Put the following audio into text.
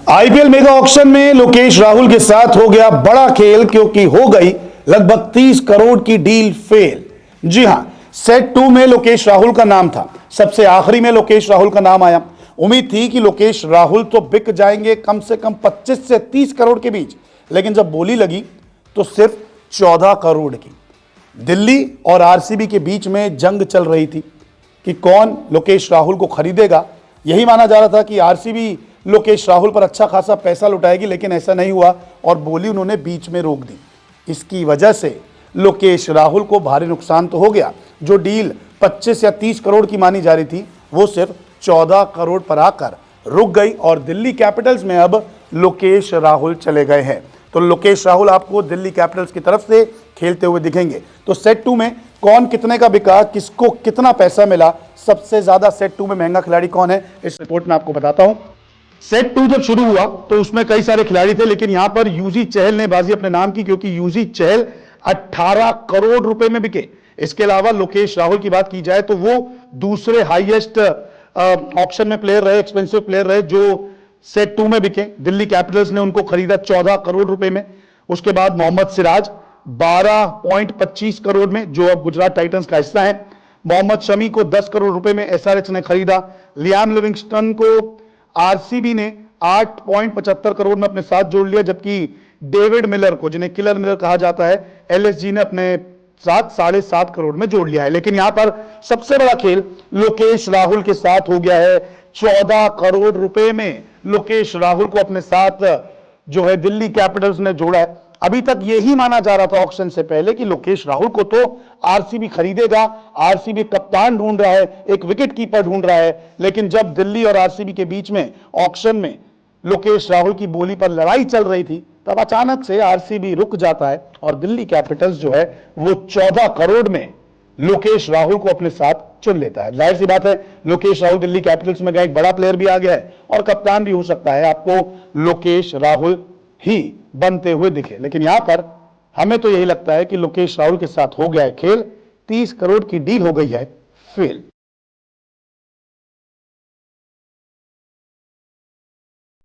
IPL mega auction में लोकेश राहुल के साथ हो गया बड़ा खेल, क्योंकि हो गई लगभग 30 करोड़ की डील फेल। जी हां, सेट 2 में लोकेश राहुल का नाम था, सबसे आखिरी में लोकेश राहुल का नाम आया। उम्मीद थी कि लोकेश राहुल तो बिक जाएंगे कम से कम 25 से 30 करोड़ के बीच, लेकिन जब बोली लगी तो सिर्फ 14 करोड़ की। दिल्ली और आरसीबी के बीच में जंग चल रही थी कि कौन लोकेश राहुल को खरीदेगा। यही माना जा रहा था कि आरसीबी लोकेश राहुल पर अच्छा खासा पैसा लुटाएगी, लेकिन ऐसा नहीं हुआ और बोली उन्होंने बीच में रोक दी। इसकी वजह से लोकेश राहुल को भारी नुकसान तो हो गया। जो डील 25 या 30 करोड़ की मानी जा रही थी वो सिर्फ 14 करोड़ पर आकर रुक गई और दिल्ली कैपिटल्स में अब लोकेश राहुल चले गए हैं। तो लोकेश राहुल आपको दिल्ली कैपिटल्स की तरफ से खेलते हुए दिखेंगे। तो सेट 2 में कौन कितने का बिका, किसको कितना पैसा मिला, सबसे ज्यादा सेट 2 में महंगा खिलाड़ी कौन है, इस रिपोर्ट में आपको बताता हूं। सेट 2 जब शुरू हुआ तो उसमें कई सारे खिलाड़ी थे, लेकिन यहां पर यूजी चहल ने बाजी अपने नाम की, क्योंकि यूजी चहल 18 करोड़ रुपए में बिके। इसके अलावा लोकेश राहुल की बात की जाए तो वो दूसरे हाईएस्ट ऑप्शन में प्लेयर रहे, एक्सपेंसिव प्लेयर रहे, जो सेट 2 में बिके। दिल्ली कैपिटल्स ने उनको खरीदा 14 करोड़ रुपए में। उसके बाद मोहम्मद सिराज 12.25 करोड़ में, जो अब गुजरात टाइटंस का हिस्सा है। मोहम्मद शमी को 10 करोड़ रुपए में एसआरएच ने खरीदा। लियाम लिविंगस्टन को आरसीबी ने 8.75 करोड़ में अपने साथ जोड़ लिया, जबकि डेविड मिलर को, जिन्हें किलर मिलर कहा जाता है, एलएसजी ने अपने साथ 7.5 करोड़ में जोड़ लिया है। लेकिन यहां पर सबसे बड़ा खेल लोकेश राहुल के साथ हो गया है। 14 करोड़ रुपए में लोकेश राहुल को अपने साथ जो है दिल्ली कैपिटल्स ने जोड़ा है। अभी तक यही माना जा रहा था ऑक्शन से पहले कि लोकेश राहुल को तो आरसीबी खरीदेगा, आरसीबी कप्तान ढूंढ रहा है, एक विकेट कीपर ढूंढ रहा है। लेकिन जब दिल्ली और आरसीबी के बीच में ऑक्शन में लोकेश राहुल की बोली पर लड़ाई चल रही थी, तब अचानक से आरसीबी रुक जाता है और दिल्ली कैपिटल्स जो है वो 14 करोड़ में लोकेश राहुल को अपने साथ चुन लेता है। जाहिर सी बात है, लोकेश राहुल दिल्ली कैपिटल्स में गए, एक बड़ा प्लेयर भी आ गया है और कप्तान भी हो सकता है। आपको लोकेश राहुल ही बनते हुए दिखे, लेकिन यहां पर हमें तो यही लगता है कि लोकेश राहुल के साथ हो गया है खेल। 30 करोड़ की डील हो गई है फेल।